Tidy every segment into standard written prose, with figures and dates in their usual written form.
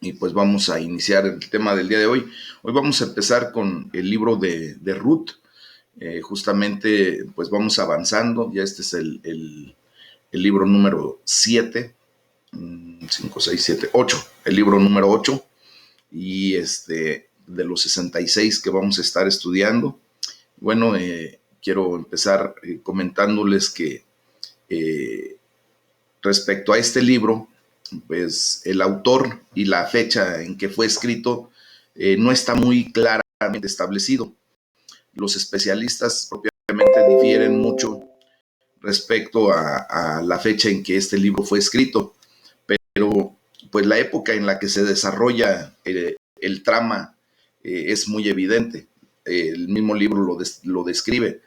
y pues vamos a iniciar el tema del día de hoy. Hoy vamos a empezar con el libro de Ruth. Justamente pues vamos avanzando, ya este es el libro número 7, 5, 6, 7, 8, el libro número 8 y de los 66 que vamos a estar estudiando. Bueno, quiero empezar comentándoles que eh, respecto a este libro, pues el autor y la fecha en que fue escrito no está muy claramente establecido. Los especialistas propiamente difieren mucho respecto a la fecha en que este libro fue escrito, pero pues la época en la que se desarrolla el trama es muy evidente. El mismo libro lo describe.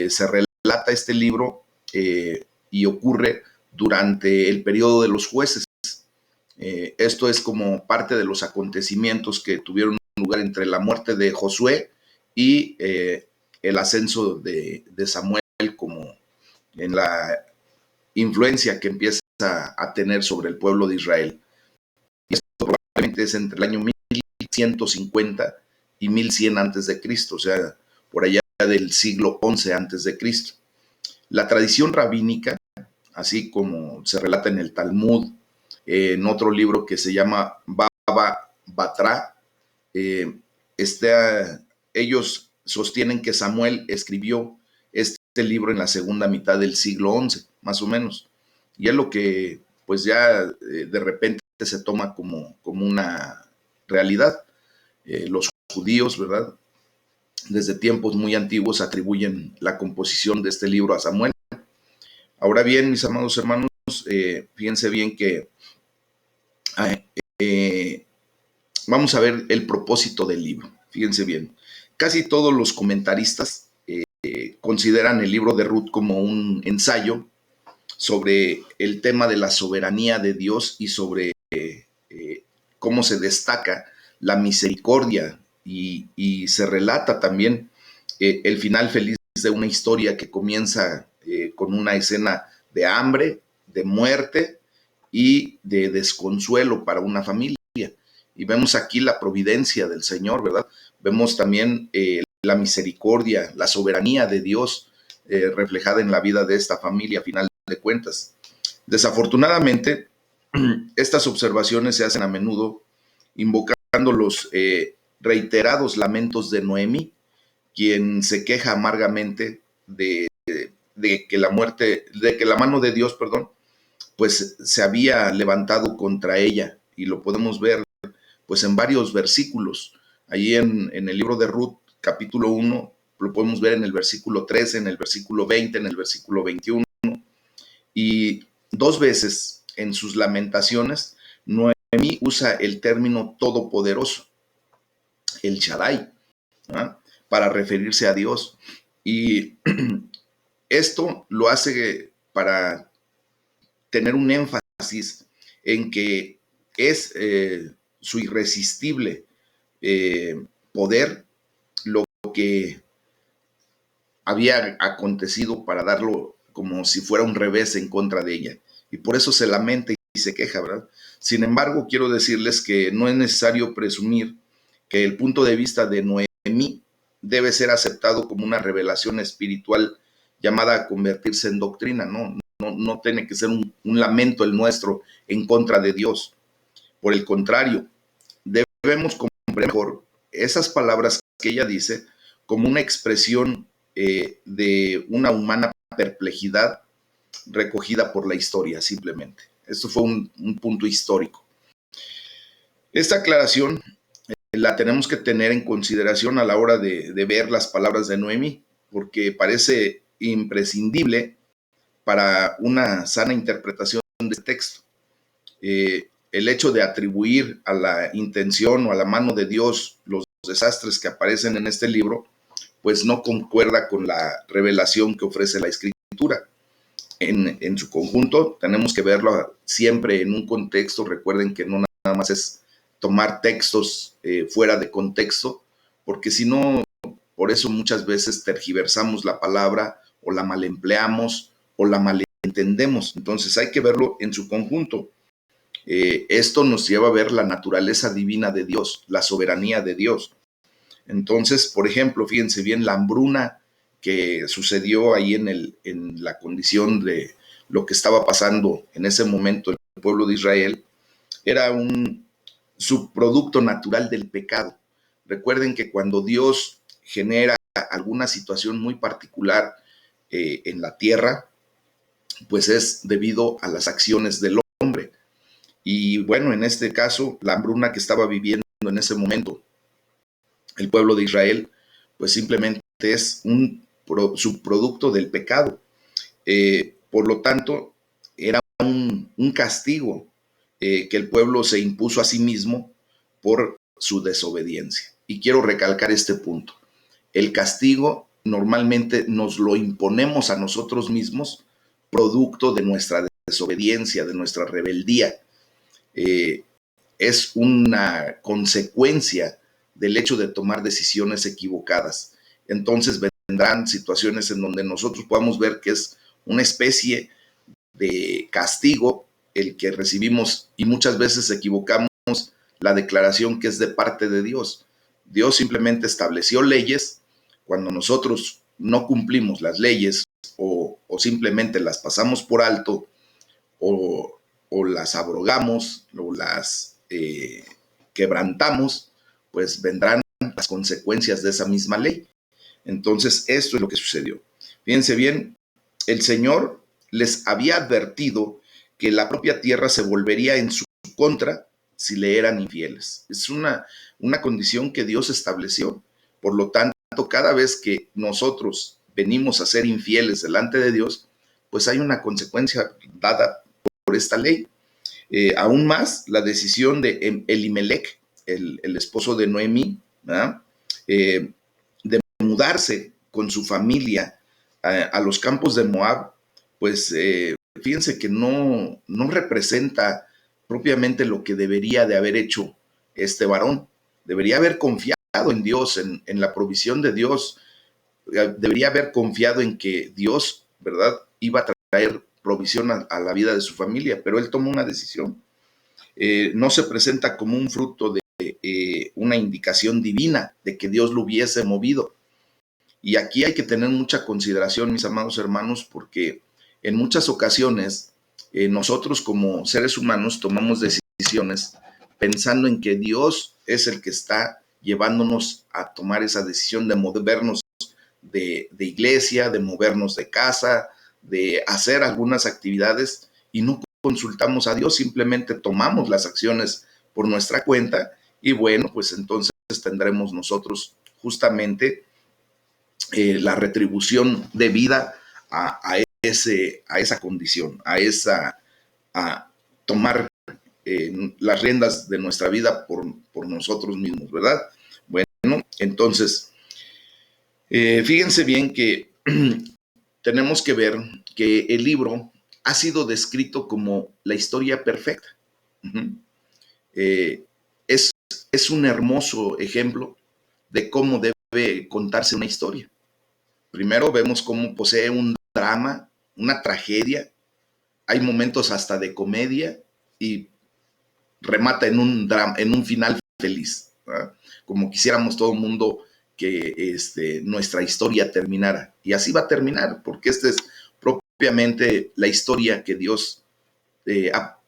Se relata este libro y ocurre durante el periodo de los jueces. Esto es como parte de los acontecimientos que tuvieron lugar entre la muerte de Josué y el ascenso de Samuel como en la influencia que empieza a tener sobre el pueblo de Israel. Y esto probablemente es entre el año 1150 y 1100 antes de Cristo, o sea, por allá del siglo XI antes de Cristo. La tradición rabínica, así como se relata en el Talmud, en otro libro que se llama Baba Batra, eh, ellos sostienen que Samuel escribió este libro en la segunda mitad del siglo XI, más o menos. Y es lo que pues ya de repente se toma como una realidad. Los judíos, ¿verdad? Desde tiempos muy antiguos atribuyen la composición de este libro a Samuel. Ahora bien, mis amados hermanos, fíjense bien que eh, vamos a ver el propósito del libro. Fíjense bien. Casi todos los comentaristas consideran el libro de Ruth como un ensayo sobre el tema de la soberanía de Dios y sobre cómo se destaca la misericordia y se relata también el final feliz de una historia que comienza con una escena de hambre, de muerte y de desconsuelo para una familia. Y vemos aquí la providencia del Señor, ¿verdad? Vemos también la misericordia, la soberanía de Dios reflejada en la vida de esta familia, a final de cuentas. Desafortunadamente, estas observaciones se hacen a menudo invocando los reiterados lamentos de Noemi, quien se queja amargamente de que la mano de Dios, perdón, pues se había levantado contra ella, y lo podemos ver pues en varios versículos. Allí en el libro de Ruth, capítulo 1, lo podemos ver en el versículo 13, en el versículo 20, en el versículo 21, y dos veces en sus lamentaciones, Noemí usa el término todopoderoso, el Shaddai, ¿verdad? Para referirse a Dios. Y esto lo hace para tener un énfasis en que es su irresistible poder lo que había acontecido para darlo como si fuera un revés en contra de ella. Y por eso se lamenta y se queja, ¿verdad? Sin embargo, quiero decirles que no es necesario presumir que el punto de vista de Noemí debe ser aceptado como una revelación espiritual llamada a convertirse en doctrina, ¿no? No tiene que ser un lamento el nuestro en contra de Dios. Por el contrario, debemos comprender mejor esas palabras que ella dice como una expresión de una humana perplejidad recogida por la historia, simplemente. Esto fue un punto histórico. Esta aclaración la tenemos que tener en consideración a la hora de ver las palabras de Noemi, porque parece imprescindible para una sana interpretación de este texto. El hecho de atribuir a la intención o a la mano de Dios los desastres que aparecen en este libro, pues no concuerda con la revelación que ofrece la Escritura. En su conjunto tenemos que verlo siempre en un contexto. Recuerden que no nada más es tomar textos fuera de contexto, porque si no, por eso muchas veces tergiversamos la palabra o la malempleamos o la malentendemos. Entonces hay que verlo en su conjunto. Esto nos lleva a ver la naturaleza divina de Dios, la soberanía de Dios. Entonces, por ejemplo, fíjense bien, la hambruna que sucedió ahí en la condición de lo que estaba pasando en ese momento el pueblo de Israel, era un subproducto natural del pecado. Recuerden que cuando Dios genera alguna situación muy particular en la tierra, pues es debido a las acciones del hombre. Y bueno, en este caso, la hambruna que estaba viviendo en ese momento el pueblo de Israel, pues simplemente es un subproducto del pecado. Por lo tanto, era un castigo que el pueblo se impuso a sí mismo por su desobediencia. Y quiero recalcar este punto. El castigo normalmente nos lo imponemos a nosotros mismos, producto de nuestra desobediencia, de nuestra rebeldía. Eh, es una consecuencia del hecho de tomar decisiones equivocadas. Entonces vendrán situaciones en donde nosotros podamos ver que es una especie de castigo el que recibimos, y muchas veces equivocamos la declaración que es de parte de Dios. Dios simplemente estableció leyes. Cuando nosotros no cumplimos las leyes o simplemente las pasamos por alto o las abrogamos o las quebrantamos, pues vendrán las consecuencias de esa misma ley. Entonces, esto es lo que sucedió. Fíjense bien, el Señor les había advertido que la propia tierra se volvería en su contra si le eran infieles. Es una condición que Dios estableció. Por lo tanto, cada vez que nosotros venimos a ser infieles delante de Dios, pues hay una consecuencia dada por esta ley. Aún más, la decisión de Elimelech, el esposo de Noemí, de mudarse con su familia a los campos de Moab, pues fíjense que no representa propiamente lo que debería de haber hecho este varón. Debería haber confiado en Dios, en la provisión de Dios. Debería haber confiado en que Dios, ¿verdad?, iba a traer provisión a la vida de su familia, pero él tomó una decisión. No se presenta como un fruto de una indicación divina de que Dios lo hubiese movido. Y aquí hay que tener mucha consideración, mis amados hermanos, porque en muchas ocasiones nosotros como seres humanos tomamos decisiones pensando en que Dios es el que está llevándonos a tomar esa decisión de movernos de iglesia, de movernos de casa, de hacer algunas actividades, y no consultamos a Dios, simplemente tomamos las acciones por nuestra cuenta, y bueno, pues entonces tendremos nosotros justamente la retribución debida a esa condición, a tomar las riendas de nuestra vida por nosotros mismos, ¿verdad? Bueno, entonces, fíjense bien que tenemos que ver que el libro ha sido descrito como la historia perfecta. Eh, es, es un hermoso ejemplo de cómo debe contarse una historia. Primero vemos cómo posee un drama, una tragedia, hay momentos hasta de comedia y remata en un final feliz, ¿verdad? Como quisiéramos todo el mundo que nuestra historia terminara. Y así va a terminar, porque esta es propiamente la historia que Dios ha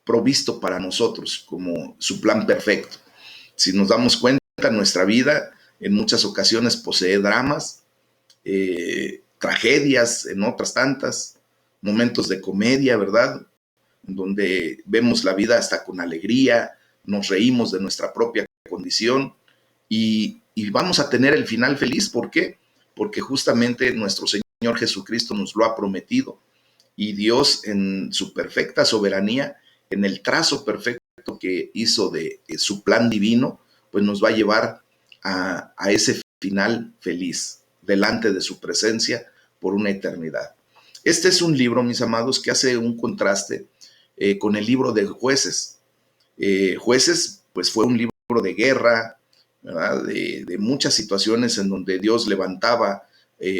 provisto para nosotros como su plan perfecto. Si nos damos cuenta, nuestra vida en muchas ocasiones posee dramas, tragedias en otras tantas, momentos de comedia, ¿verdad? Donde vemos la vida hasta con alegría, nos reímos de nuestra propia condición y vamos a tener el final feliz. ¿Por qué? Porque justamente nuestro Señor Jesucristo nos lo ha prometido, y Dios en su perfecta soberanía, en el trazo perfecto que hizo de su plan divino, pues nos va a llevar a ese final feliz delante de su presencia por una eternidad. Este es un libro, mis amados, que hace un contraste con el libro de Jueces. Jueces, pues fue un libro de guerra, ¿verdad? De muchas situaciones en donde Dios levantaba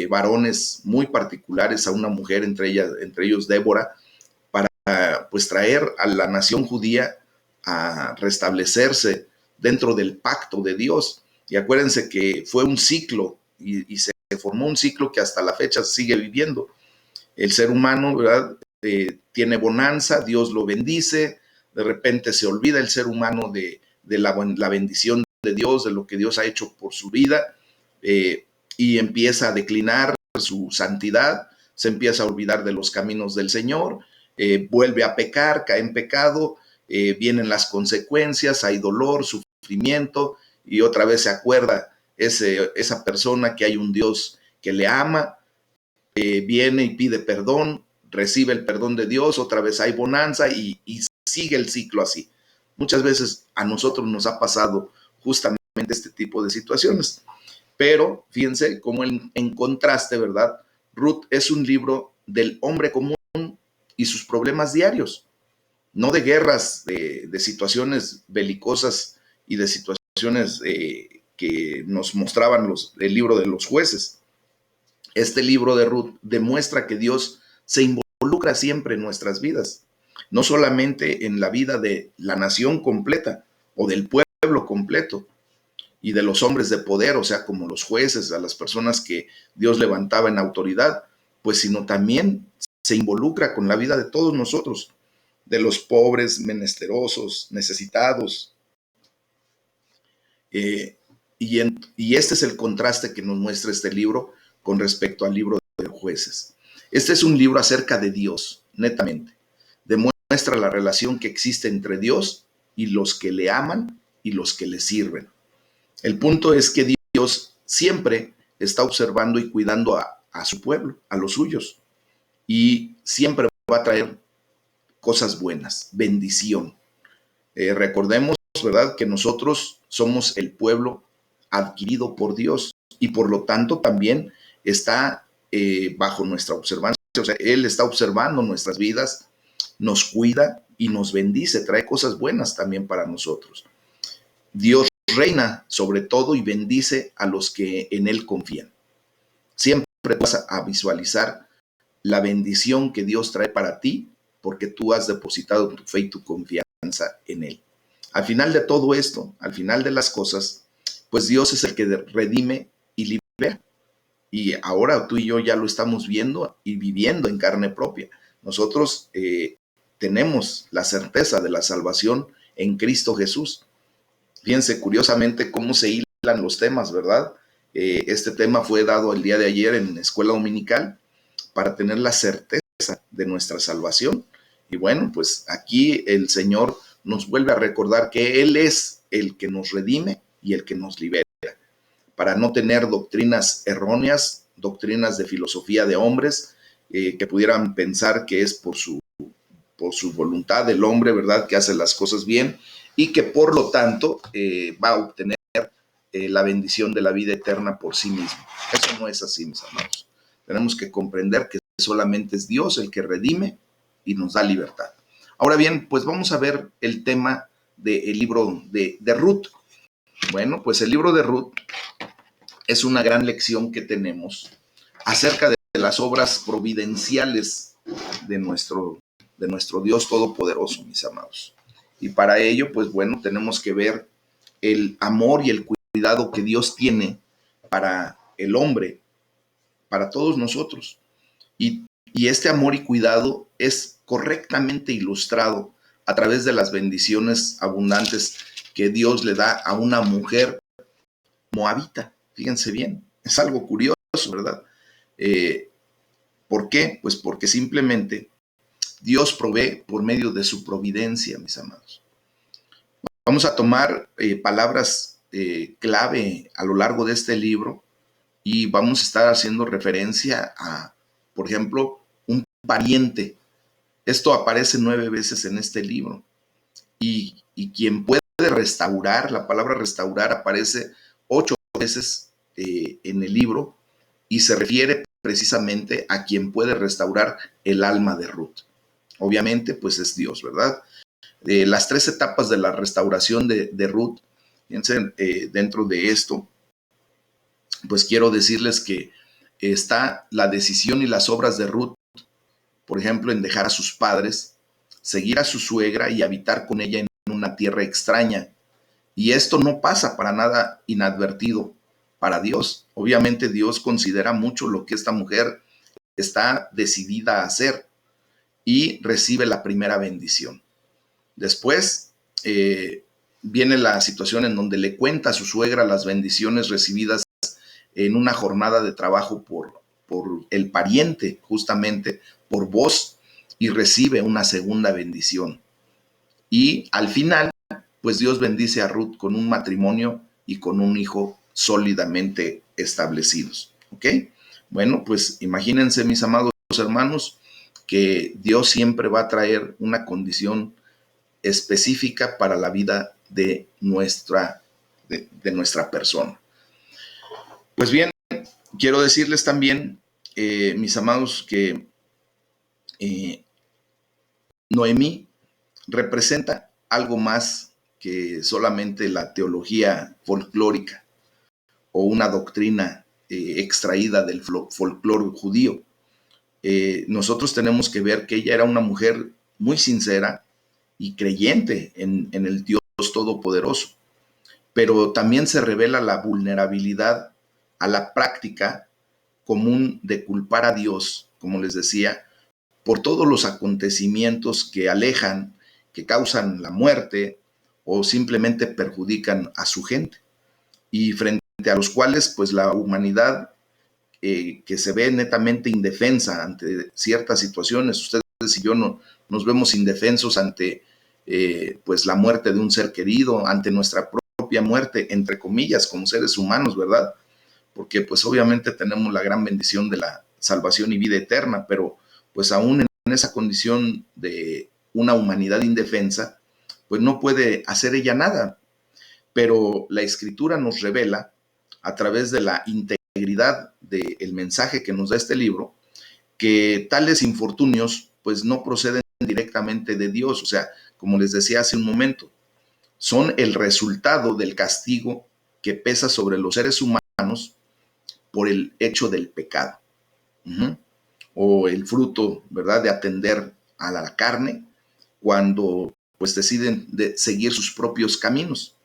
varones muy particulares, a una mujer, entre ellos Débora, para pues traer a la nación judía a restablecerse dentro del pacto de Dios. Y acuérdense que fue un ciclo y se formó un ciclo que hasta la fecha sigue viviendo. El ser humano, ¿verdad? Tiene bonanza, Dios lo bendice, de repente se olvida el ser humano de la bendición de Dios, de lo que Dios ha hecho por su vida, y empieza a declinar su santidad, se empieza a olvidar de los caminos del Señor, vuelve a pecar, cae en pecado, vienen las consecuencias, hay dolor, sufrimiento, y otra vez se acuerda esa persona que hay un Dios que le ama, viene y pide perdón, recibe el perdón de Dios, otra vez hay bonanza y sigue el ciclo así. Muchas veces a nosotros nos ha pasado justamente este tipo de situaciones. Pero fíjense cómo en contraste, ¿verdad? Ruth es un libro del hombre común y sus problemas diarios, no de guerras, de situaciones belicosas y de situaciones que nos mostraban el libro de los jueces. Este libro de Ruth demuestra que Dios se involucra siempre en nuestras vidas, no solamente en la vida de la nación completa o del pueblo completo y de los hombres de poder, o sea, como los jueces, a las personas que Dios levantaba en autoridad, pues sino también se involucra con la vida de todos nosotros, de los pobres, menesterosos, necesitados. Y este es el contraste que nos muestra este libro con respecto al libro de jueces. Este es un libro acerca de Dios, netamente. Demuestra la relación que existe entre Dios y los que le aman y los que le sirven. El punto es que Dios siempre está observando y cuidando a su pueblo, a los suyos, y siempre va a traer cosas buenas, bendición. Recordemos, ¿verdad?, que nosotros somos el pueblo adquirido por Dios y por lo tanto también está bajo nuestra observancia. O sea, Él está observando nuestras vidas, nos cuida y nos bendice, trae cosas buenas también para nosotros. Dios reina sobre todo y bendice a los que en Él confían. Siempre vas a visualizar la bendición que Dios trae para ti porque tú has depositado tu fe y tu confianza en Él. Al final de todo esto, al final de las cosas, pues Dios es el que redime y libera. Y ahora tú y yo ya lo estamos viendo y viviendo en carne propia. Nosotros tenemos la certeza de la salvación en Cristo Jesús. Fíjense curiosamente cómo se hilan los temas, ¿verdad? Este tema fue dado el día de ayer en escuela dominical para tener la certeza de nuestra salvación. Y bueno, pues aquí el Señor nos vuelve a recordar que Él es el que nos redime y el que nos libera, para no tener doctrinas erróneas, doctrinas de filosofía de hombres, que pudieran pensar que es por su voluntad del hombre, ¿verdad?, que hace las cosas bien y que por lo tanto va a obtener la bendición de la vida eterna por sí mismo. Eso no es así, mis amados. Tenemos que comprender que solamente es Dios el que redime y nos da libertad. Ahora bien, pues vamos a ver el tema del libro de Ruth. Bueno, pues el libro de Ruth es una gran lección que tenemos acerca de las obras providenciales de nuestro Dios Todopoderoso, mis amados. Y para ello, pues bueno, tenemos que ver el amor y el cuidado que Dios tiene para el hombre, para todos nosotros. Y este amor y cuidado es correctamente ilustrado a través de las bendiciones abundantes que Dios le da a una mujer moabita. Fíjense bien, es algo curioso, ¿verdad? ¿Por qué? Pues porque simplemente Dios provee por medio de su providencia, mis amados. Vamos a tomar palabras clave a lo largo de este libro y vamos a estar haciendo referencia a, por ejemplo, un pariente. Esto aparece 9 veces en este libro. Y quien puede restaurar, la palabra restaurar aparece 8 veces en el libro y se refiere precisamente a quien puede restaurar el alma de Ruth. Obviamente, pues es Dios, ¿verdad? Las 3 etapas de la restauración de Ruth, fíjense, dentro de esto, pues quiero decirles que está la decisión y las obras de Ruth, por ejemplo, en dejar a sus padres, seguir a su suegra y habitar con ella en una tierra extraña. Y esto no pasa para nada inadvertido para Dios. Obviamente Dios considera mucho lo que esta mujer está decidida a hacer y recibe la primera bendición. Después viene la situación en donde le cuenta a su suegra las bendiciones recibidas en una jornada de trabajo por el pariente, justamente por voz, y recibe una segunda bendición. Y al final, pues Dios bendice a Ruth con un matrimonio y con un hijo sólidamente establecidos. ¿Ok? Bueno, pues imagínense, mis amados hermanos, que Dios siempre va a traer una condición específica para la vida de nuestra persona. Pues bien, quiero decirles también, mis amados, que Noemí representa algo más que solamente la teología folclórica o una doctrina extraída del folclore judío. Nosotros tenemos que ver que ella era una mujer muy sincera y creyente en el Dios Todopoderoso, pero también se revela la vulnerabilidad a la práctica común de culpar a Dios, como les decía, por todos los acontecimientos que alejan, que causan la muerte o simplemente perjudican a su gente, y frente a los cuales pues la humanidad que se ve netamente indefensa ante ciertas situaciones. Ustedes y yo nos vemos indefensos ante pues la muerte de un ser querido, ante nuestra propia muerte, entre comillas, como seres humanos, ¿verdad? Porque pues obviamente tenemos la gran bendición de la salvación y vida eterna, pero pues aún en esa condición de una humanidad indefensa, pues no puede hacer ella nada. Pero la Escritura nos revela, a través de la integridad del mensaje que nos da este libro, que tales infortunios pues no proceden directamente de Dios. O sea, como les decía hace un momento, son el resultado del castigo que pesa sobre los seres humanos por el hecho del pecado. O el fruto, ¿verdad?, de atender a la carne cuando pues deciden de seguir sus propios caminos.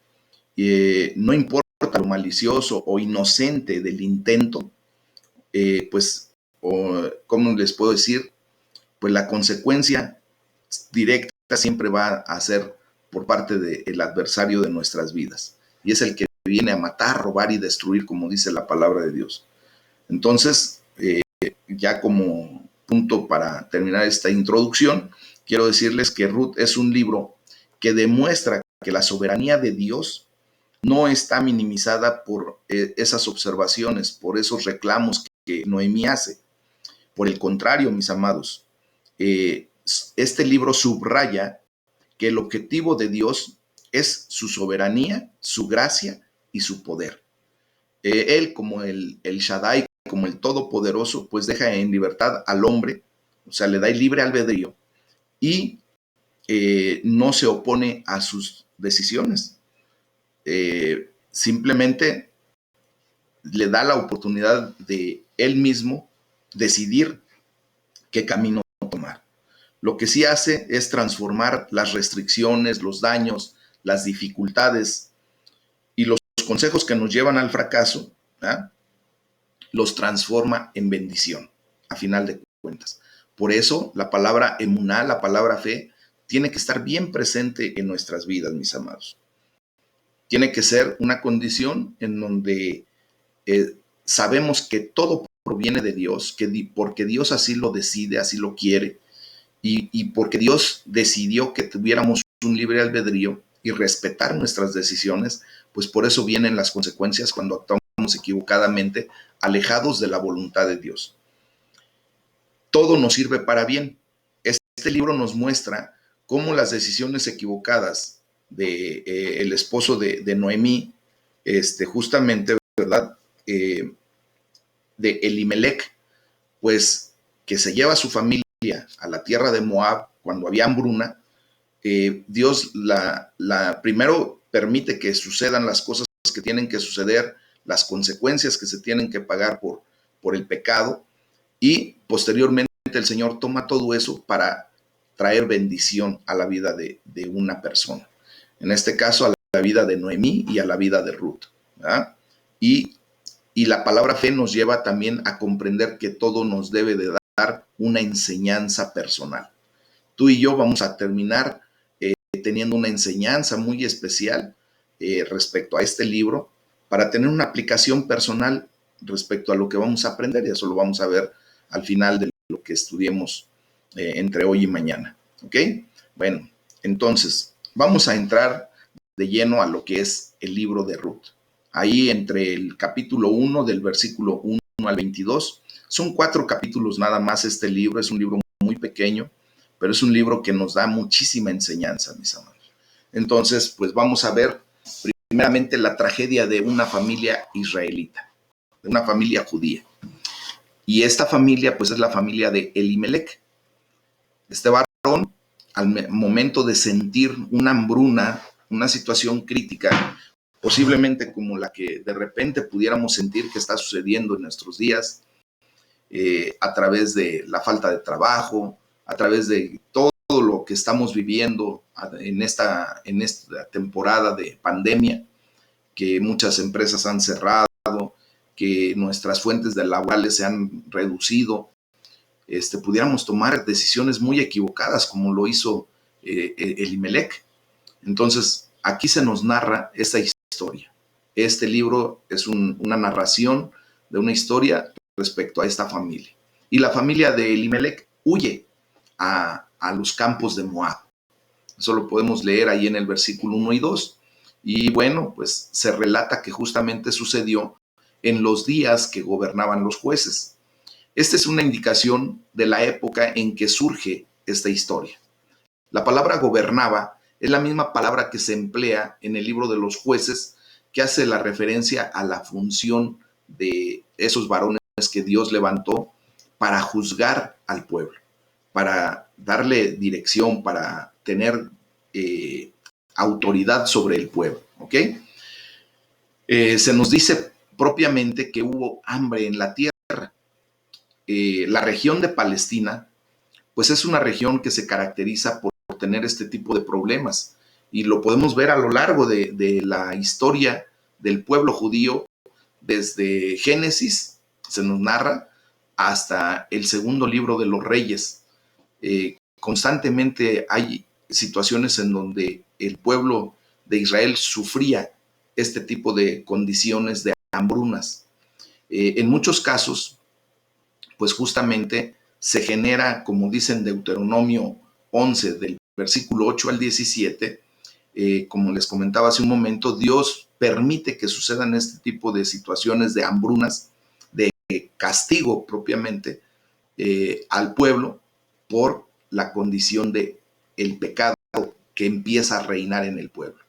No importa lo malicioso o inocente del intento, pues, ¿cómo les puedo decir? Pues la consecuencia directa siempre va a ser por parte del adversario de nuestras vidas. Y es el que viene a matar, robar y destruir, como dice la palabra de Dios. Entonces, ya como punto para terminar esta introducción, quiero decirles que Ruth es un libro que demuestra que la soberanía de Dios no está minimizada por esas observaciones, por esos reclamos que Noemí hace. Por el contrario, mis amados, este libro subraya que el objetivo de Dios es su soberanía, su gracia y su poder. Él, como el Shaddai, como el Todopoderoso, pues deja en libertad al hombre, o sea, le da el libre albedrío y no se opone a sus decisiones. Simplemente le da la oportunidad de él mismo decidir qué camino tomar. Lo que sí hace es transformar las restricciones, los daños, las dificultades y los consejos que nos llevan al fracaso, ¿verdad?, los transforma en bendición, a final de cuentas. Por eso la palabra emuná, la palabra fe, tiene que estar bien presente en nuestras vidas, mis amados. Tiene que ser una condición en donde sabemos que todo proviene de Dios, porque Dios así lo decide, así lo quiere, y porque Dios decidió que tuviéramos un libre albedrío y respetar nuestras decisiones, pues por eso vienen las consecuencias cuando actuamos equivocadamente, alejados de la voluntad de Dios. Todo nos sirve para bien. Este libro nos muestra cómo las decisiones equivocadas de el esposo de Noemí, justamente, ¿verdad?, de Elimelech, pues que se lleva a su familia a la tierra de Moab cuando había hambruna. Dios primero permite que sucedan las cosas que tienen que suceder, las consecuencias que se tienen que pagar por el pecado, y posteriormente el Señor toma todo eso para traer bendición a la vida de una persona. En este caso, a la vida de Noemí y a la vida de Ruth, ¿verdad? Y la palabra fe nos lleva también a comprender que todo nos debe de dar una enseñanza personal. Tú y yo vamos a terminar teniendo una enseñanza muy especial respecto a este libro para tener una aplicación personal respecto a lo que vamos a aprender, y eso lo vamos a ver al final de lo que estudiemos entre hoy y mañana. ¿Ok? Bueno, entonces vamos a entrar de lleno a lo que es el libro de Ruth. Ahí entre el capítulo 1 del versículo 1 al 22, son 4 capítulos nada más este libro, es un libro muy pequeño, pero es un libro que nos da muchísima enseñanza, mis amados. Entonces, pues vamos a ver primeramente la tragedia de una familia israelita, de una familia judía. Y esta familia, pues es la familia de Elimelech. Este varón, al momento de sentir una hambruna, una situación crítica, posiblemente como la que de repente pudiéramos sentir que está sucediendo en nuestros días, a través de la falta de trabajo, a través de todo lo que estamos viviendo en esta temporada de pandemia, que muchas empresas han cerrado, que nuestras fuentes laborales se han reducido, pudiéramos tomar decisiones muy equivocadas como lo hizo Elimelech. Entonces, aquí se nos narra esta historia. Este libro es una narración de una historia respecto a esta familia. Y la familia de Elimelech huye a los campos de Moab. Eso lo podemos leer ahí en el versículo 1 y 2. Y bueno, pues se relata que justamente sucedió en los días que gobernaban los jueces. Esta es una indicación de la época en que surge esta historia. La palabra gobernaba es la misma palabra que se emplea en el libro de los jueces, que hace la referencia a la función de esos varones que Dios levantó para juzgar al pueblo, para darle dirección, para tener autoridad sobre el pueblo. ¿Ok? Se nos dice propiamente que hubo hambre en la tierra. La región de Palestina, pues es una región que se caracteriza por tener este tipo de problemas. Y lo podemos ver a lo largo de la historia del pueblo judío, desde Génesis, se nos narra, hasta el segundo libro de los Reyes. Constantemente hay situaciones en donde el pueblo de Israel sufría este tipo de condiciones de hambrunas. En muchos casos, pues justamente se genera, como dice en Deuteronomio 11, del versículo 8 al 17, como les comentaba hace un momento, Dios permite que sucedan este tipo de situaciones de hambrunas, de castigo propiamente al pueblo por la condición de el pecado que empieza a reinar en el pueblo.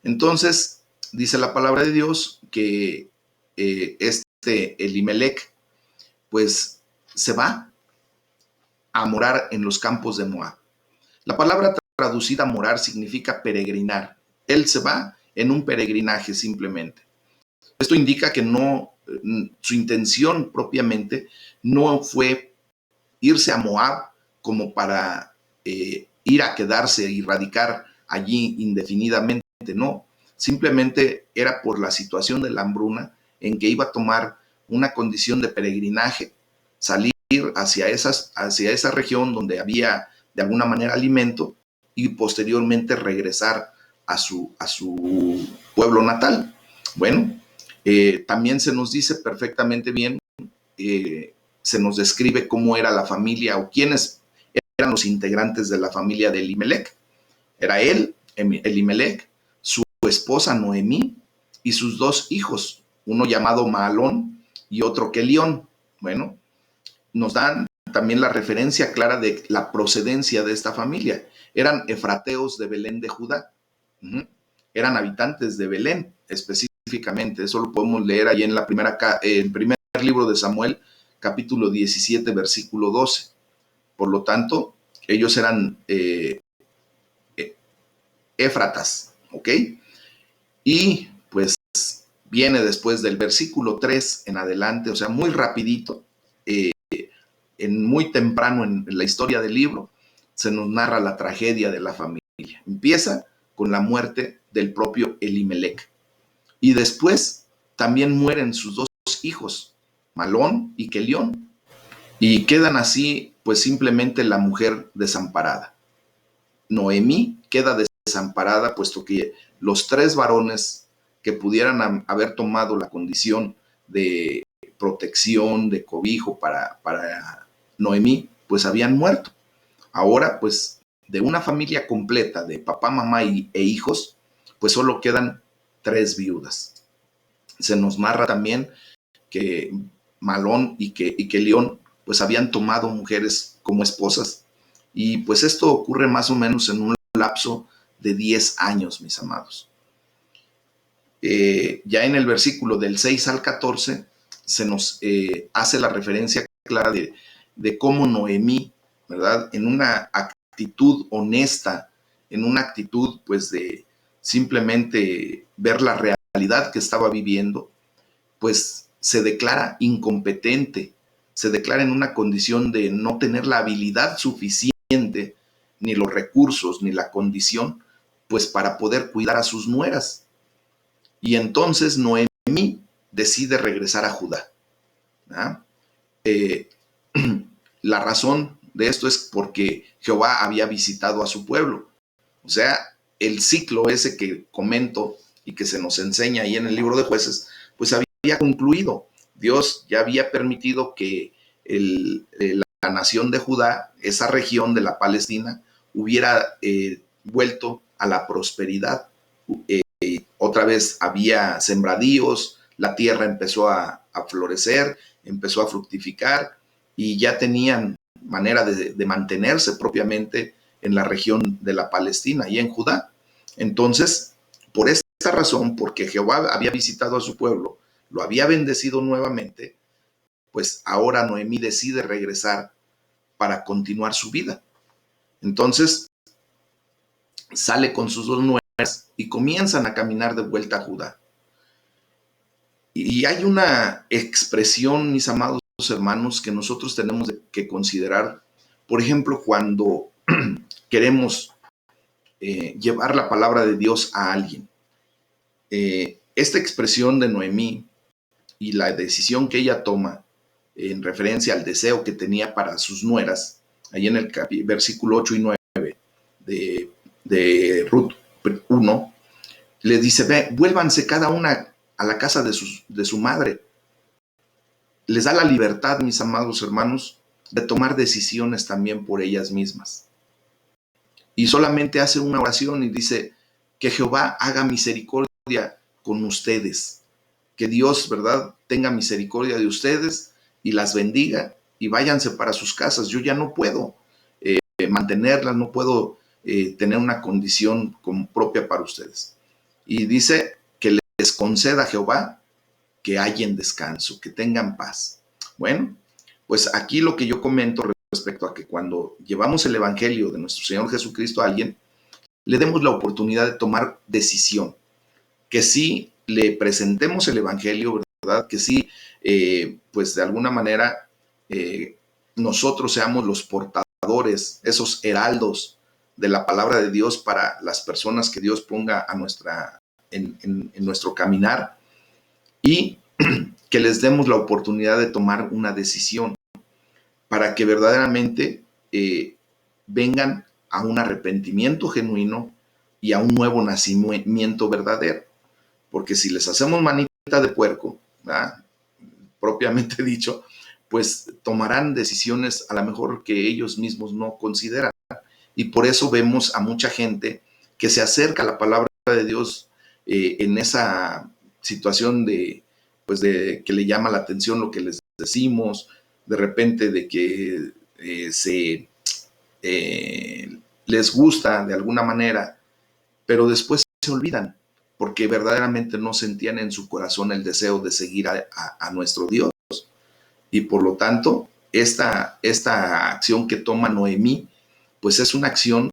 Entonces, dice la palabra de Dios que Elimelech, pues se va a morar en los campos de Moab. La palabra traducida morar significa peregrinar. Él se va en un peregrinaje simplemente. Esto indica que su intención propiamente no fue irse a Moab como para ir a quedarse y radicar allí indefinidamente, no. Simplemente era por la situación de la hambruna en que iba a tomar una condición de peregrinaje, salir hacia esa región donde había de alguna manera alimento y posteriormente regresar a su pueblo natal. Bueno, también se nos dice perfectamente bien, se nos describe cómo era la familia o quiénes eran los integrantes de la familia de Elimelech. Era él, Elimelech, su esposa Noemí y sus 2 hijos, uno llamado Mahalón y otro Kelión. Bueno, nos dan también la referencia clara de la procedencia de esta familia. Eran efrateos de Belén de Judá. Eran habitantes de Belén específicamente. Eso lo podemos leer ahí en el primer libro de Samuel, capítulo 17, versículo 12. Por lo tanto, ellos eran éfratas, ¿ok? Y pues viene después del versículo 3 en adelante, o sea, muy rapidito, muy temprano en la historia del libro, se nos narra la tragedia de la familia. Empieza con la muerte del propio Elimelech. Y después también mueren sus dos hijos, Malón y Kelión. Y quedan así, pues simplemente la mujer desamparada. Noemí queda desamparada, puesto que los tres varones que pudieran haber tomado la condición de protección, de cobijo para Noemí, pues habían muerto. Ahora, pues, de una familia completa de papá, mamá e hijos, pues solo quedan tres viudas. Se nos narra también que Malón y que León, pues habían tomado mujeres como esposas. Y pues esto ocurre más o menos en un lapso de 10 años, mis amados. Ya en el versículo del 6 al 14 se nos hace la referencia clara de cómo Noemí, ¿verdad? En una actitud honesta, en una actitud pues de simplemente ver la realidad que estaba viviendo, pues se declara incompetente, se declara en una condición de no tener la habilidad suficiente, ni los recursos, ni la condición, pues para poder cuidar a sus nueras. Y entonces Noemí decide regresar a Judá. La razón de esto es porque Jehová había visitado a su pueblo. O sea, el ciclo ese que comento y que se nos enseña ahí en el libro de Jueces, pues había concluido. Dios ya había permitido que la nación de Judá, esa región de la Palestina, hubiera vuelto a la prosperidad. Otra vez había sembradíos, la tierra empezó a florecer, empezó a fructificar y ya tenían manera de mantenerse propiamente en la región de la Palestina y en Judá. Entonces, por esta razón, porque Jehová había visitado a su pueblo, lo había bendecido nuevamente, pues ahora Noemí decide regresar para continuar su vida. Entonces, sale con sus dos nueras y comienzan a caminar de vuelta a Judá. Y hay una expresión, mis amados hermanos, que nosotros tenemos que considerar. Por ejemplo, cuando queremos llevar la palabra de Dios a alguien. Esta expresión de Noemí y la decisión que ella toma en referencia al deseo que tenía para sus nueras, ahí en el versículo 8 y 9 de Ruth 1, les dice, vuélvanse cada una a la casa de su madre. Les da la libertad, mis amados hermanos, de tomar decisiones también por ellas mismas. Y solamente hace una oración y dice, que Jehová haga misericordia con ustedes, que Dios, ¿verdad?, tenga misericordia de ustedes y las bendiga y váyanse para sus casas. Yo ya no puedo mantenerlas, no puedo tener una condición como propia para ustedes. Y dice que les conceda Jehová que hallen descanso, que tengan paz. Bueno, pues aquí lo que yo comento respecto a que cuando llevamos el evangelio de nuestro Señor Jesucristo a alguien, le demos la oportunidad de tomar decisión, que sí le presentemos el evangelio, ¿verdad? Que sí, pues de alguna manera nosotros seamos los portadores, esos heraldos de la palabra de Dios para las personas que Dios ponga en nuestro caminar, y que les demos la oportunidad de tomar una decisión para que verdaderamente vengan a un arrepentimiento genuino y a un nuevo nacimiento verdadero. Porque si les hacemos manita de puerco, ¿verdad?, propiamente dicho, pues tomarán decisiones a lo mejor que ellos mismos no consideran. Y por eso vemos a mucha gente que se acerca a la palabra de Dios en esa situación pues de que le llama la atención lo que les decimos, de repente de que les gusta de alguna manera, pero después se olvidan porque verdaderamente no sentían en su corazón el deseo de seguir a nuestro Dios. Y por lo tanto, esta acción que toma Noemí, pues es una acción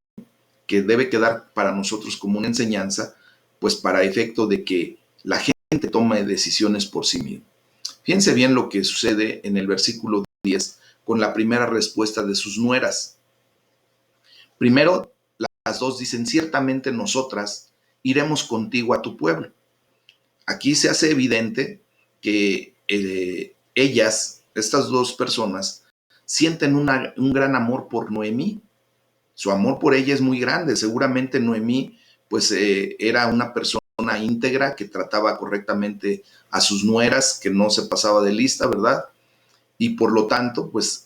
que debe quedar para nosotros como una enseñanza, pues para efecto de que la gente tome decisiones por sí misma. Fíjense bien lo que sucede en el versículo 10 con la primera respuesta de sus nueras. Primero, las dos dicen, ciertamente nosotras iremos contigo a tu pueblo. Aquí se hace evidente que ellas, estas dos personas, sienten un gran amor por Noemí. Su amor por ella es muy grande. Seguramente Noemí, pues, era una persona íntegra que trataba correctamente a sus nueras, que no se pasaba de lista, ¿verdad? Y por lo tanto, pues,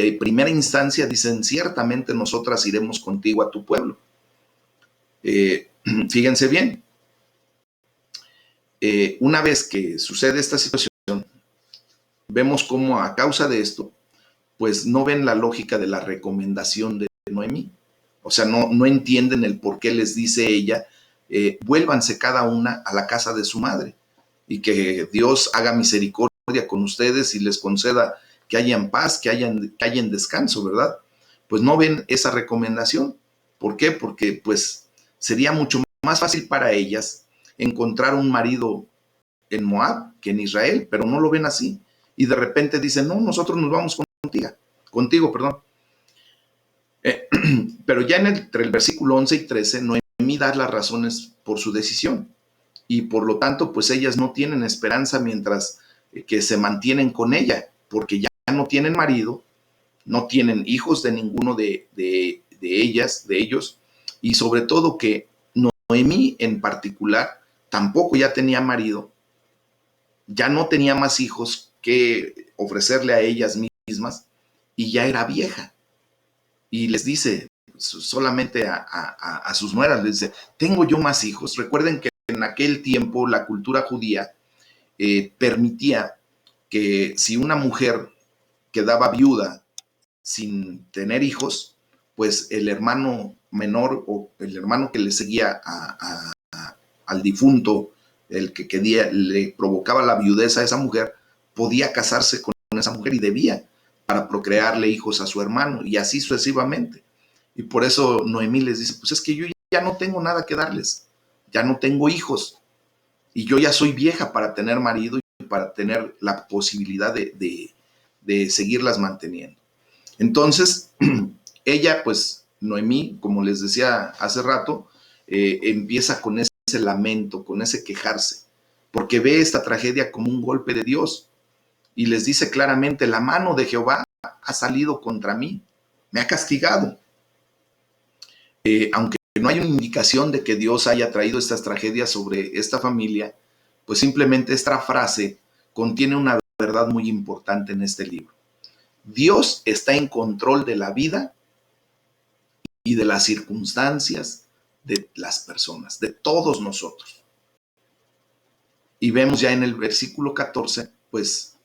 de primera instancia dicen, ciertamente nosotras iremos contigo a tu pueblo. Fíjense bien, una vez que sucede esta situación, vemos cómo a causa de esto, pues no ven la lógica de la recomendación de Noemí. O sea, no entienden el por qué les dice ella, vuélvanse cada una a la casa de su madre y que Dios haga misericordia con ustedes y les conceda que hayan paz, que hayan descanso, ¿verdad? Pues no ven esa recomendación. ¿Por qué? Porque pues sería mucho más fácil para ellas encontrar un marido en Moab que en Israel, pero no lo ven así. Y de repente dicen, no, nosotros nos vamos contigo, perdón. Pero ya entre el versículo 11 y 13, Noemí da las razones por su decisión. Y por lo tanto, pues ellas no tienen esperanza mientras que se mantienen con ella, porque ya no tienen marido, no tienen hijos de ninguno de ellos, y sobre todo que Noemí en particular tampoco ya tenía marido, ya no tenía más hijos que ofrecerle a ellas mismas, y ya era vieja. Y les dice solamente a sus nueras, les dice, tengo yo más hijos. Recuerden que en aquel tiempo la cultura judía permitía que si una mujer quedaba viuda sin tener hijos, pues el hermano menor o el hermano que le seguía al difunto, el que le provocaba la viudez a esa mujer, podía casarse con esa mujer y debía para procrearle hijos a su hermano y así sucesivamente. Y por eso Noemí les dice, pues es que yo ya no tengo nada que darles, ya no tengo hijos y yo ya soy vieja para tener marido y para tener la posibilidad de seguirlas manteniendo. Entonces, ella, pues, Noemí, como les decía hace rato, empieza con ese lamento, con ese quejarse, porque ve esta tragedia como un golpe de Dios y les dice claramente, la mano de Jehová ha salido contra mí, me ha castigado. Aunque no hay una indicación de que Dios haya traído estas tragedias sobre esta familia, pues simplemente esta frase contiene una verdad muy importante en este libro. Dios está en control de la vida y de las circunstancias de las personas, de todos nosotros. Y vemos ya en el versículo 14, pues,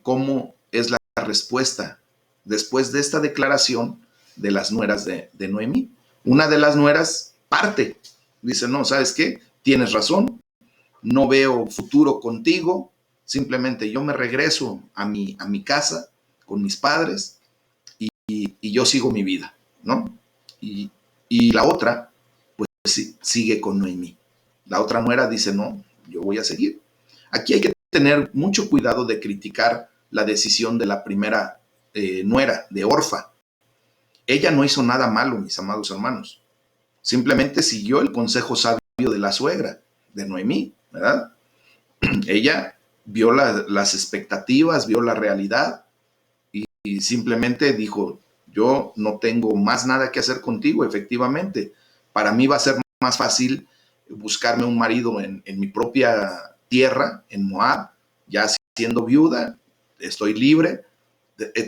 cómo es la respuesta después de esta declaración de las nueras de Noemí. Una de las nueras parte, dice, no, ¿sabes qué? Tienes razón, no veo futuro contigo, simplemente yo me regreso a mi casa con mis padres y yo sigo mi vida, ¿no? Y la otra, pues sigue con Noemí. La otra nuera dice, no, yo voy a seguir. Aquí hay que tener mucho cuidado de criticar la decisión de la primera nuera, de Orfa. Ella no hizo nada malo, mis amados hermanos. Simplemente siguió el consejo sabio de la suegra, de Noemí, ¿verdad? Ella vio las expectativas, vio la realidad y simplemente dijo, yo no tengo más nada que hacer contigo, efectivamente. Para mí va a ser más fácil buscarme un marido en mi propia tierra, en Moab, ya siendo viuda, estoy libre,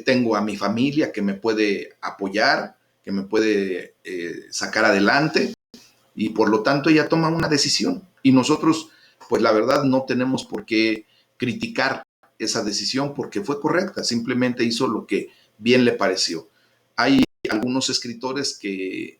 tengo a mi familia que me puede apoyar, que me puede sacar adelante, y por lo tanto ella toma una decisión. Y nosotros, pues la verdad, no tenemos por qué criticar esa decisión porque fue correcta, simplemente hizo lo que bien le pareció. Hay algunos escritores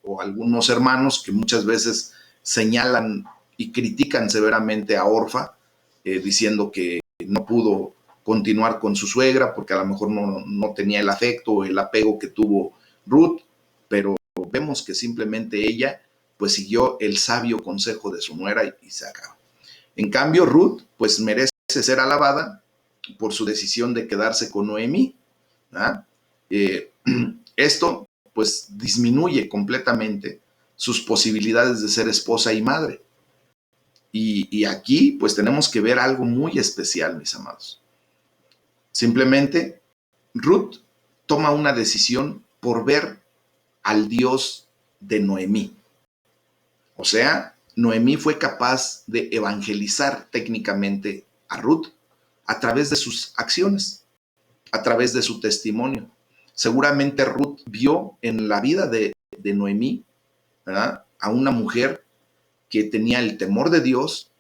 o algunos hermanos que muchas veces señalan y critican severamente a Orfa, diciendo que no pudo continuar con su suegra porque a lo mejor no tenía el afecto o el apego que tuvo Ruth, pero vemos que simplemente ella pues siguió el sabio consejo de su nuera y se acabó. En cambio, Ruth pues merece ser alabada por su decisión de quedarse con Noemí. ¿Ah? Esto pues disminuye completamente sus posibilidades de ser esposa y madre. Y aquí pues tenemos que ver algo muy especial, mis amados. Simplemente Ruth toma una decisión por ver al Dios de Noemí. O sea, Noemí fue capaz de evangelizar técnicamente a Ruth a través de sus acciones, a través de su testimonio. Seguramente Ruth vio en la vida de Noemí, ¿verdad?, a una mujer que tenía el temor de Dios,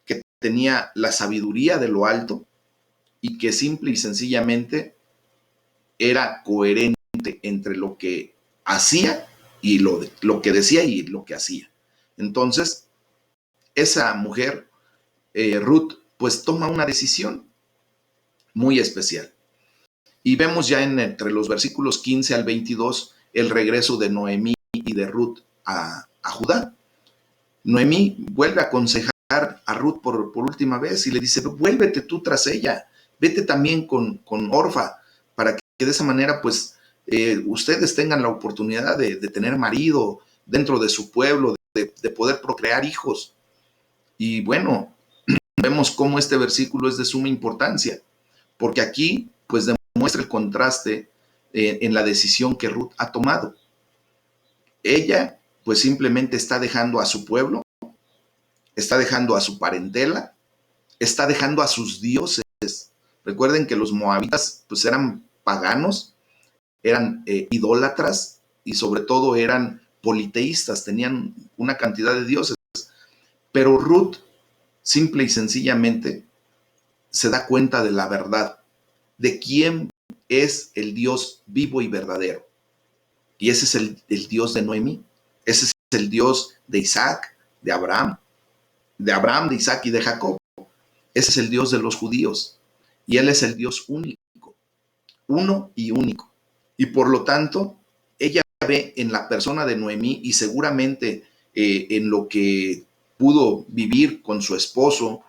que tenía la sabiduría de lo alto y que simple y sencillamente era coherente entre lo que hacía y lo que decía y lo que hacía. Entonces, esa mujer, Ruth, pues toma una decisión muy especial. Y vemos ya entre los versículos 15 al 22 el regreso de Noemí y de Ruth a Judá. Noemí vuelve a aconsejar a Ruth por última vez y le dice, vuélvete tú tras ella, vete también con Orfa, para que de esa manera pues ustedes tengan la oportunidad de tener marido dentro de su pueblo, de poder procrear hijos. Y bueno, vemos cómo este versículo es de suma importancia, porque aquí pues demuestra el contraste en la decisión que Ruth ha tomado. Ella pues simplemente está dejando a su pueblo, está dejando a su parentela, está dejando a sus dioses. Recuerden que los moabitas pues eran paganos, eran idólatras y sobre todo eran politeístas, tenían una cantidad de dioses. Pero Ruth simple y sencillamente se da cuenta de la verdad, de quién es el Dios vivo y verdadero. Y ese es el Dios de Noemí, ese es el Dios de Isaac, de Abraham, de Isaac y de Jacob. Ese es el Dios de los judíos. Y Él es el Dios único, uno y único. Y por lo tanto, ella ve en la persona de Noemí y seguramente en lo que pudo vivir con su esposo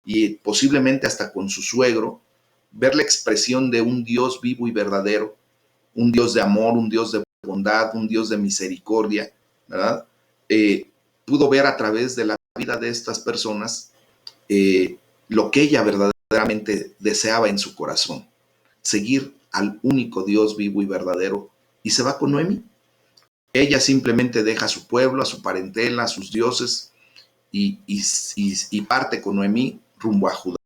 y posiblemente hasta con su suegro, ver la expresión de un Dios vivo y verdadero, un Dios de amor, un Dios de bondad, un Dios de misericordia, ¿verdad? Pudo ver a través de la vida de estas personas lo que ella verdaderamente deseaba en su corazón, seguir al único Dios vivo y verdadero, y se va con Noemí. Ella simplemente deja a su pueblo, a su parentela, a sus dioses, y parte con Noemí rumbo a Judá.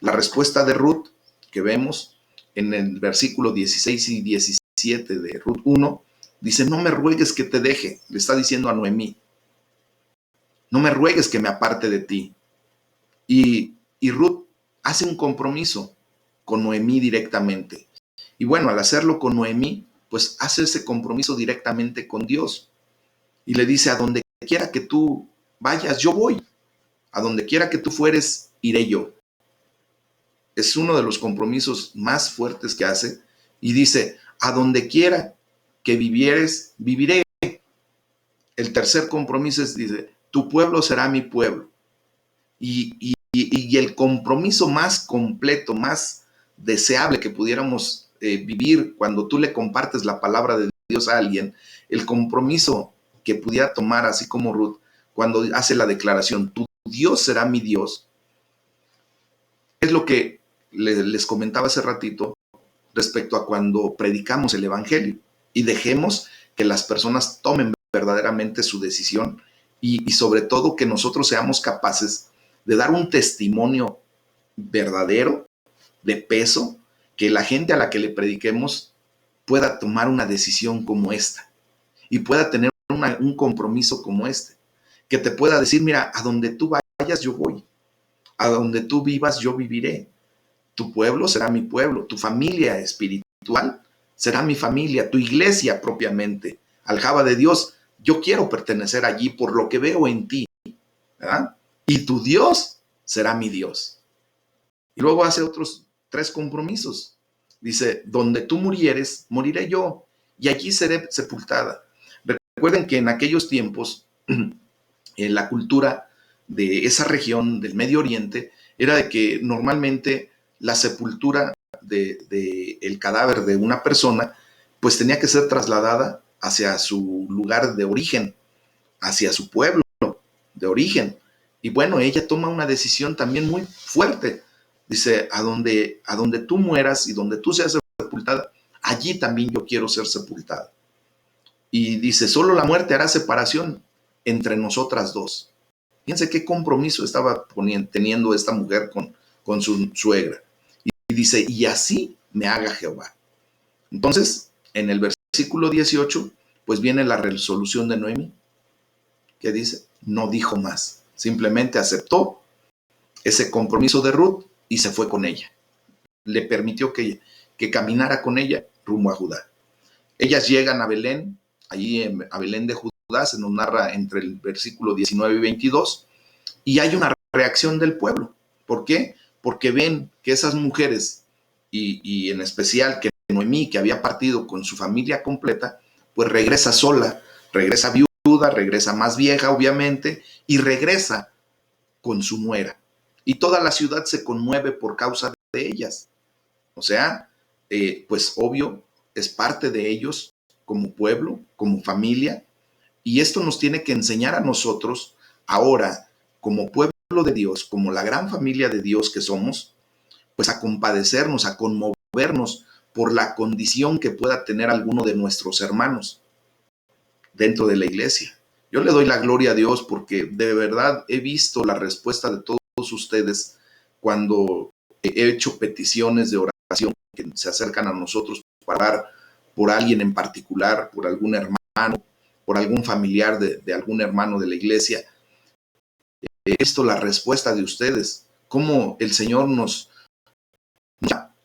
La respuesta de Ruth que vemos en el versículo 16 y 17 de Ruth 1, dice, no me ruegues que te deje, le está diciendo a Noemí, no me ruegues que me aparte de ti. Y Ruth hace un compromiso con Noemí directamente. Y bueno, al hacerlo con Noemí, pues hace ese compromiso directamente con Dios. Y le dice, a donde quiera que tú vayas, yo voy. A donde quiera que tú fueres, iré yo. Es uno de los compromisos más fuertes que hace. Y dice, a donde quiera que vivieres, viviré. El tercer compromiso es, dice, tu pueblo será mi pueblo. Y el compromiso más completo, más deseable que pudiéramos vivir cuando tú le compartes la palabra de Dios a alguien, el compromiso que pudiera tomar, así como Ruth, cuando hace la declaración, tu Dios será mi Dios, es lo que les comentaba hace ratito respecto a cuando predicamos el Evangelio y dejemos que las personas tomen verdaderamente su decisión y sobre todo que nosotros seamos capaces de dar un testimonio verdadero, de peso, que la gente a la que le prediquemos pueda tomar una decisión como esta y pueda tener un compromiso como este, que te pueda decir, mira, a donde tú vayas yo voy, a donde tú vivas yo viviré, tu pueblo será mi pueblo, tu familia espiritual será mi familia, tu iglesia propiamente, aljaba de Dios, yo quiero pertenecer allí por lo que veo en ti, ¿verdad? Y tu Dios será mi Dios. Y luego hace otros 3 compromisos. Dice, donde tú murieres, moriré yo, y allí seré sepultada. Recuerden que en aquellos tiempos, la cultura de esa región del Medio Oriente era de que normalmente la sepultura del cadáver de una persona pues tenía que ser trasladada hacia su lugar de origen, hacia su pueblo de origen. Y bueno, ella toma una decisión también muy fuerte. Dice, a donde tú mueras y donde tú seas sepultada, allí también yo quiero ser sepultada. Y dice, solo la muerte hará separación entre nosotras dos. Fíjense qué compromiso estaba teniendo esta mujer con su suegra. Y dice, y así me haga Jehová. Entonces, en el versículo 18, pues viene la resolución de Noemí, que dice, no dijo más, simplemente aceptó ese compromiso de Ruth y se fue con ella. Le permitió que caminara con ella rumbo a Judá. Ellas llegan a Belén, allí a Belén de Judá, se nos narra entre el versículo 19 y 22, y hay una reacción del pueblo. ¿Por qué? Porque ven que esas mujeres, y en especial que Noemí, que había partido con su familia completa, pues regresa sola, regresa viuda, regresa más vieja, obviamente, y regresa con su nuera. Y toda la ciudad se conmueve por causa de ellas. O sea, pues obvio, es parte de ellos como pueblo, como familia, y esto nos tiene que enseñar a nosotros ahora, como pueblo de Dios, como la gran familia de Dios que somos, pues a compadecernos, a conmovernos por la condición que pueda tener alguno de nuestros hermanos dentro de la iglesia. Yo le doy la gloria a Dios porque de verdad he visto la respuesta de todos ustedes cuando he hecho peticiones de oración que se acercan a nosotros para orar por alguien en particular, por algún hermano, por algún familiar de algún hermano de la iglesia. He visto la respuesta de ustedes, cómo el Señor nos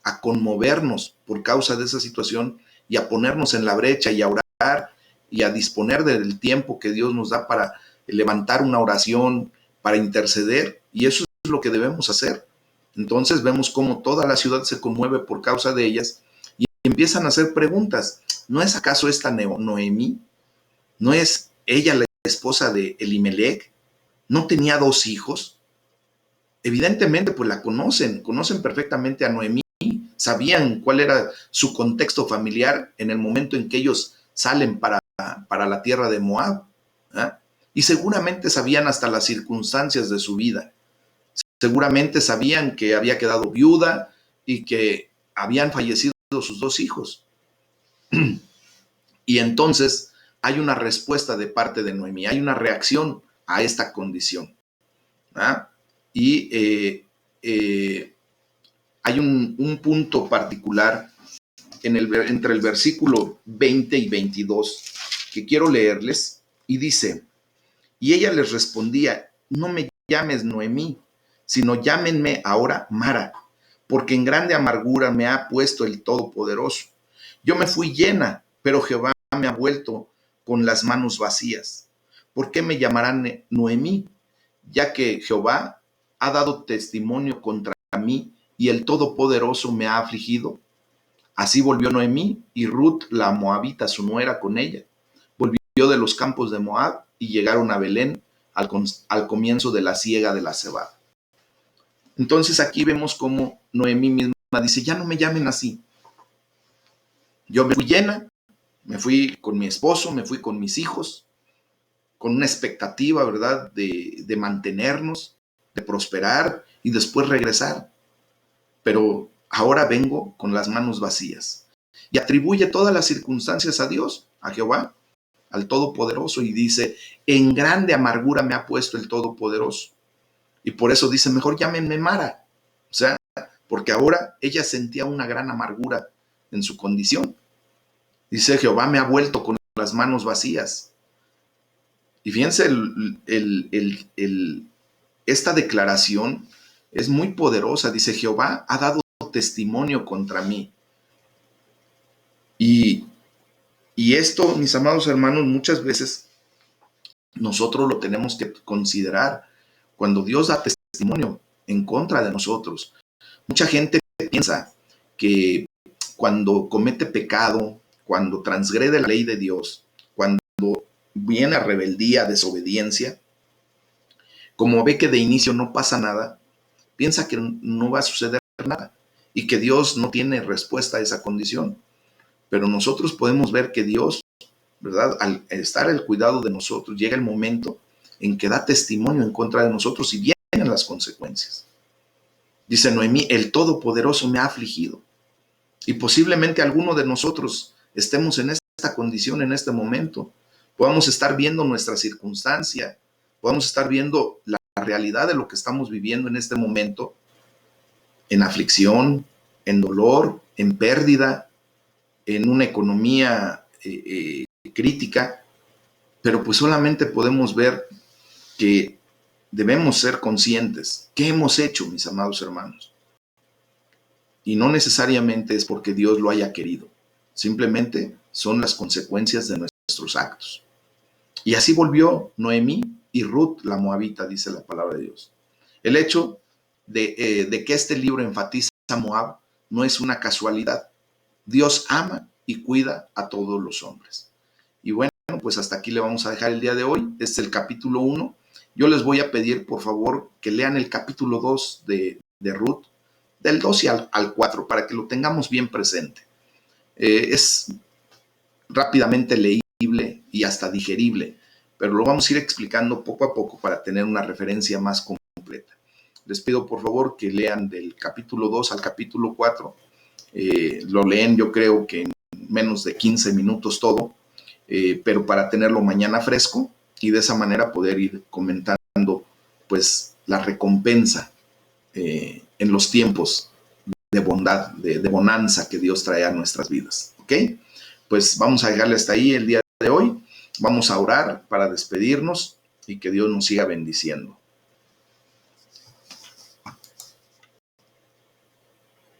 a conmovernos por causa de esa situación y a ponernos en la brecha y a orar y a disponer del tiempo que Dios nos da para levantar una oración, para interceder, y eso es lo que debemos hacer. Entonces vemos cómo toda la ciudad se conmueve por causa de ellas y empiezan a hacer preguntas. ¿No es acaso esta Noemí? ¿No es ella la esposa de Elimelech? ¿No tenía 2 hijos? Evidentemente, pues la conocen perfectamente a Noemí, sabían cuál era su contexto familiar en el momento en que ellos salen para la tierra de Moab. ¿Eh? Y seguramente sabían hasta las circunstancias de su vida. Seguramente sabían que había quedado viuda y que habían fallecido sus 2 hijos. Y entonces hay una respuesta de parte de Noemí, hay una reacción a esta condición. ¿Ah? Y hay un punto particular entre el versículo 20 y 22 que quiero leerles, y dice, y ella les respondía, no me llames Noemí, sino llámenme ahora Mara, porque en grande amargura me ha puesto el Todopoderoso. Yo me fui llena, pero Jehová me ha vuelto con las manos vacías. ¿Por qué me llamarán Noemí? Ya que Jehová ha dado testimonio contra mí y el Todopoderoso me ha afligido. Así volvió Noemí y Ruth, la moabita, su nuera, con ella. Volvió de los campos de Moab y llegaron a Belén al comienzo de la siega de la cebada. Entonces aquí vemos cómo Noemí misma dice, ya no me llamen así. Yo me fui llena, me fui con mi esposo, me fui con mis hijos, con una expectativa, ¿verdad?, de mantenernos, de prosperar y después regresar. Pero ahora vengo con las manos vacías. Y atribuye todas las circunstancias a Dios, a Jehová, al Todopoderoso, y dice, en grande amargura me ha puesto el Todopoderoso. Y por eso dice, mejor llámenme Mara. O sea, porque ahora ella sentía una gran amargura en su condición. Dice, Jehová me ha vuelto con las manos vacías. Y fíjense, esta declaración es muy poderosa. Dice, Jehová ha dado testimonio contra mí. Y esto, mis amados hermanos, muchas veces nosotros lo tenemos que considerar cuando Dios da testimonio en contra de nosotros. Mucha gente piensa que cuando comete pecado, cuando transgrede la ley de Dios, cuando viene a rebeldía, desobediencia, como ve que de inicio no pasa nada, piensa que no va a suceder nada y que Dios no tiene respuesta a esa condición. pero nosotros podemos ver que Dios, ¿verdad? Al estar al cuidado de nosotros, llega el momento en que da testimonio en contra de nosotros y vienen las consecuencias. Dice Noemí, el Todopoderoso me ha afligido. Y posiblemente alguno de nosotros estemos en esta condición en este momento. Podamos estar viendo nuestra circunstancia, podamos estar viendo la realidad de lo que estamos viviendo en este momento, en aflicción, en dolor, en pérdida, en una economía crítica, pero pues solamente podemos ver que debemos ser conscientes. ¿Qué hemos hecho, mis amados hermanos? Y no necesariamente es porque Dios lo haya querido, simplemente son las consecuencias de nuestros actos. Y así volvió Noemí y Ruth, la moabita, dice la palabra de Dios. El hecho de que este libro enfatiza a Moab no es una casualidad. Dios ama y cuida a todos los hombres. Y bueno, pues hasta aquí le vamos a dejar el día de hoy. Este es el capítulo 1. Yo les voy a pedir, por favor, que lean el capítulo 2 de Ruth, del 2 al 4, para que lo tengamos bien presente. Es rápidamente leíble y hasta digerible, pero lo vamos a ir explicando poco a poco para tener una referencia más completa. Les pido, por favor, que lean del capítulo 2 al capítulo 4. Lo leen, yo creo que en menos de 15 minutos todo, pero para tenerlo mañana fresco y de esa manera poder ir comentando pues la recompensa en los tiempos de bondad, de bonanza que Dios trae a nuestras vidas. ¿Ok? Pues vamos a dejarle hasta ahí el día de hoy. Vamos a orar para despedirnos y que Dios nos siga bendiciendo.